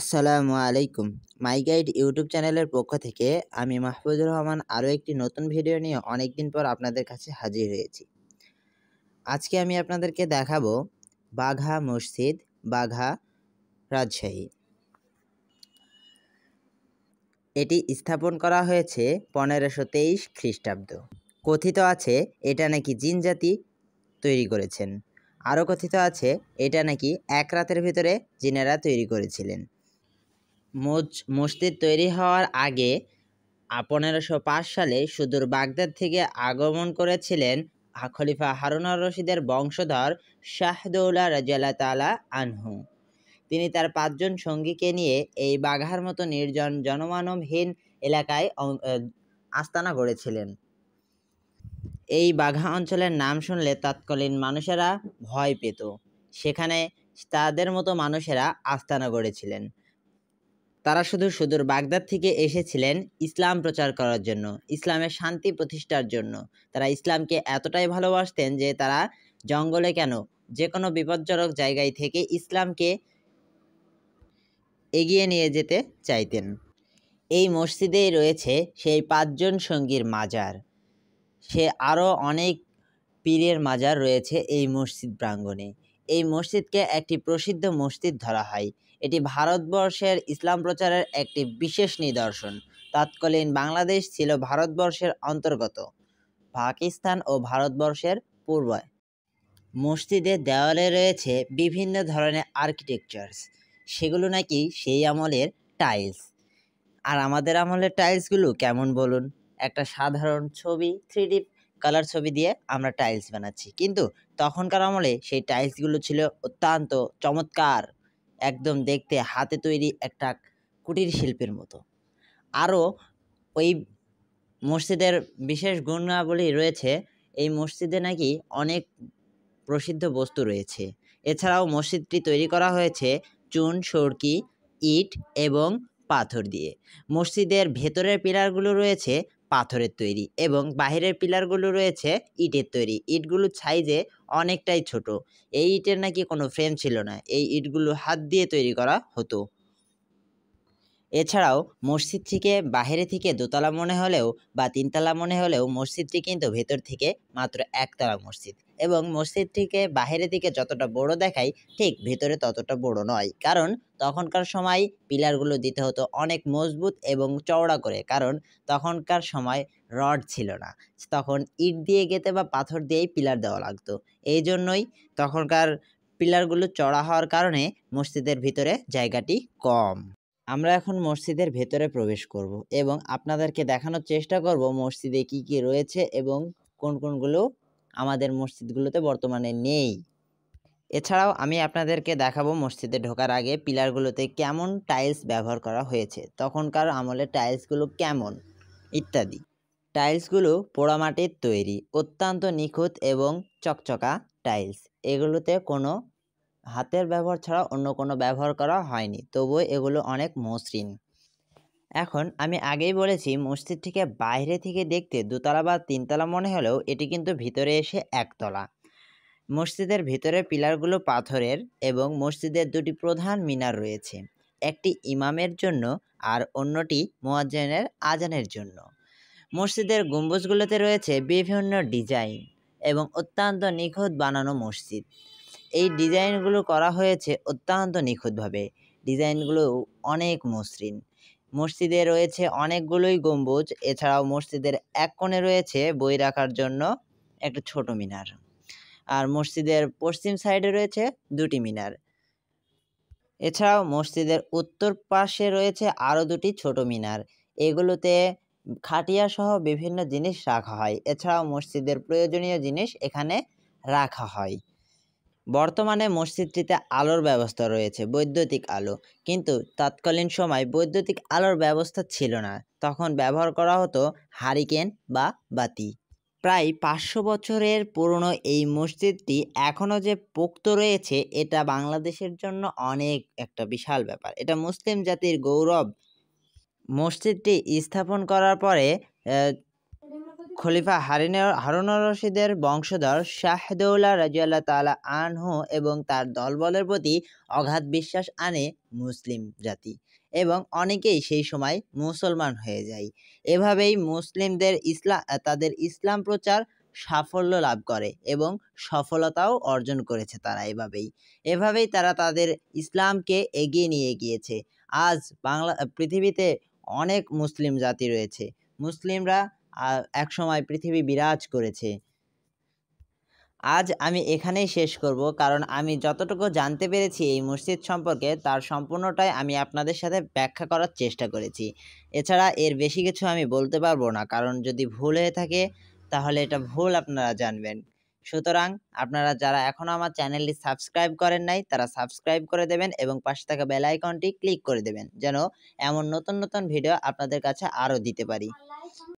আসসালামু আলাইকুম। মাই guide YouTube চ্যানেলের পক্ষ থেকে আমি মাহফুজুর রহমান আরও একটি নতুন ভিডিও নিয়ে অনেকদিন পর আপনাদের কাছে হাজির হয়েছি। আজকে আমি আপনাদেরকে দেখাবো বাঘা মসজিদ, বাঘা, রাজশাহী। এটি স্থাপন করা হয়েছে 1523 খ্রিস্টাব্দ। কথিত আছে এটা নাকি জিন জাতি তৈরি করেছেন। আরও কথিত আছে এটা নাকি এক রাতের ভিতরে জিনেরা তৈরি করেছিলেন। মসজিদ তৈরি হওয়ার আগে 1505 সালে সুদূর বাগদাদ থেকে আগমন করেছিলেন খলিফা হারুন আর রশিদের বংশধর শাহদৌলা রাদিয়াল্লাহু তাআলা আনহু। তিনি তার 5 জন সঙ্গীকে নিয়ে এই বাঘার মতো নির্জন জনমানবহীন এলাকায় আস্তানা গড়েছিলেন। এই বাঘা অঞ্চলের নাম শুনলে তৎকালীন মানুষেরা ভয় পেত। সেখানে তাদের মতো মানুষেরা আস্তানা গড়েছিলেন। তারা শুধু সুদূর বাগদাদ থেকে এসেছিলেন ইসলাম প্রচার করার জন্য, ইসলামের শান্তি প্রতিষ্ঠার জন্য। তারা ইসলামকে এতটাই ভালোবাসতেন যে তারা জঙ্গলে কেন, যে কোনো বিপজ্জনক জায়গায় থেকে ইসলামকে এগিয়ে নিয়ে যেতে চাইতেন। এই মসজিদেই রয়েছে সেই 5 জন সঙ্গীর মাজার। সে আরও অনেক পীরের মাজার রয়েছে এই মসজিদ প্রাঙ্গণে। এই মসজিদকে একটি প্রসিদ্ধ মসজিদ ধরা হয়। এটি ভারতবর্ষের ইসলাম প্রচারের একটি বিশেষ নিদর্শন। তৎকালীন বাংলাদেশ ছিল ভারতবর্ষের অন্তর্গত, পাকিস্তান ও ভারতবর্ষের পূর্বে। মসজিদের দেওয়ালে রয়েছে বিভিন্ন ধরনের আর্কিটেকচার্স, সেগুলো নাকি সেই আমলের টাইলস। আর আমাদের আমলের টাইলসগুলো কেমন বলুন? একটা সাধারণ ছবি, 3D কালার ছবি দিয়ে আমরা টাইলস বানাচ্ছি, কিন্তু তখনকার আমলে সেই টাইলসগুলো ছিল অত্যন্ত চমৎকার, একদম দেখতে হাতে তৈরি একটা কুটির শিল্পের মতো। আরও ওই মসজিদের বিশেষ গুণাবলী রয়েছে। এই মসজিদে নাকি অনেক প্রসিদ্ধ বস্তু রয়েছে। এছাড়াও মসজিদটি তৈরি করা হয়েছে চুন, সরকি, ইট এবং পাথর দিয়ে। মসজিদের ভেতরের পিলারগুলো রয়েছে পাথরের তৈরি এবং বাহিরের পিলারগুলো রয়েছে ইটের তৈরি। ইটগুলো সাইজে অনেকটাই ছোট। এই ইটের নাকি কোনো ফ্রেম ছিল না, এই ইটগুলো হাত দিয়ে তৈরি করা হতো। এছাড়াও মসজিদটিকে বাহিরে থেকে দোতলা মনে হলেও বা 3 তলা মনে হলেও মসজিদটি কিন্তু ভেতর থেকে মাত্র 1 তলা মসজিদ, এবং মসজিদটিকে বাহিরে থেকে যতটা বড় দেখায় ঠিক ভেতরে ততটা বড় নয়। কারণ তখনকার সময় পিলারগুলো দিতে হতো অনেক মজবুত এবং চওড়া করে, কারণ তখনকার সময় রড ছিল না, তখন ইট দিয়ে গেঁথে বা পাথর দিয়েই পিলার দেওয়া লাগতো। এই জন্যই তখনকার পিলারগুলো চড়া হওয়ার কারণে মসজিদের ভিতরে জায়গাটি কম। আমরা এখন মসজিদের ভেতরে প্রবেশ করব এবং আপনাদেরকে দেখানোর চেষ্টা করব মসজিদে কি কি রয়েছে এবং কোনগুলো আমাদের মসজিদগুলোতে বর্তমানে নেই। এছাড়াও আমি আপনাদেরকে দেখাবো মসজিদে ঢোকার আগে পিলারগুলোতে কেমন টাইলস ব্যবহার করা হয়েছে, তখনকার আমলে টাইলসগুলো কেমন ইত্যাদি। টাইলসগুলো পোড়ামাটির তৈরি, অত্যন্ত নিখুঁত এবং চকচকা টাইলস। এগুলোতে কোনো হাতের ব্যবহার ছাড়া অন্য কোনো ব্যবহার করা হয়নি, তবুও এগুলো অনেক মসৃণ। এখন আমি আগেই বলেছি মসজিদটিকে বাইরে থেকে দেখতে 2 তলা বা 3 তলা মনে হলেও এটি কিন্তু ভিতরে এসে 1 তলা। মসজিদের ভিতরে পিলারগুলো পাথরের এবং মসজিদের 2টি প্রধান মিনার রয়েছে, একটি ইমামের জন্য আর অন্যটি মুয়াজ্জিনের আজানের জন্য। মসজিদের গম্বুজগুলোতে রয়েছে বিভিন্ন ডিজাইন এবং অত্যন্ত নিখুঁত বানানো মসজিদ। এই ডিজাইনগুলো করা হয়েছে অত্যন্ত নিখুঁতভাবে, ডিজাইনগুলো অনেক মসৃণ। মসজিদে রয়েছে অনেকগুলোই গম্বুজ। এছাড়াও মসজিদের এক কোণে রয়েছে বই রাখার জন্য একটা ছোট মিনার, আর মসজিদের পশ্চিম সাইডে রয়েছে 2টি মিনার। এছাড়াও মসজিদের উত্তর পাশে রয়েছে আরও 2টি ছোট মিনার। এগুলোতে খাটিয়া সহ বিভিন্ন জিনিস রাখা হয়। এছাড়াও মসজিদের প্রয়োজনীয় জিনিস এখানে রাখা হয়। বর্তমানে মসজিদটিতে আলোর ব্যবস্থা রয়েছে, বৈদ্যুতিক আলো, কিন্তু তৎকালীন সময় বৈদ্যুতিক আলোর ব্যবস্থা ছিল না। তখন ব্যবহার করা হতো হারিকেন বা বাতি। প্রায় 500 বছরের পুরনো এই মসজিদটি এখনও যে পোক্ত রয়েছে, এটা বাংলাদেশের জন্য অনেক একটা বিশাল ব্যাপার। এটা মুসলিম জাতির গৌরব। মসজিদটি স্থাপন করার পরে খলিফা হারুনুর রশিদের বংশধর শাহদৌলা রাদিয়াল্লাহু তাআলা আনহু এবং তার দলবলের প্রতি অগাধ বিশ্বাস আনে মুসলিম জাতি এবং অনেকেই সেই সময় মুসলমান হয়ে যায়। এভাবেই মুসলিমদের তাদের ইসলাম প্রচার সাফল্য লাভ করে এবং সফলতাও অর্জন করেছে তারা এভাবেই তারা তাদের ইসলামকে এগিয়ে নিয়ে গিয়েছে। আজ পৃথিবীতে অনেক মুসলিম জাতি রয়েছে। মুসলিমরা একসময় পৃথিবী বিরাজ করেছে। আজ আমি এখানেই শেষ করব, কারণ আমি যতটুকু জানতে পেরেছি এই মসজিদ সম্পর্কে তার সম্পূর্ণটাই আমি আপনাদের সাথে ব্যাখ্যা করার চেষ্টা করেছি। এছাড়া এর বেশি কিছু আমি বলতে পারবো না, কারণ যদি ভুল হয়ে থাকে তাহলে এটা ভুল আপনারা জানবেন। সুতরাং আপনারা যারা এখনো আমার চ্যানেলটি সাবস্ক্রাইব করেন নাই তারা সাবস্ক্রাইব করে দেবেন এবং পাশে থাকা বেল আইকনটি ক্লিক করে দেবেন, যেন এমন নতুন নতুন ভিডিও আপনাদের কাছে আরও দিতে পারি।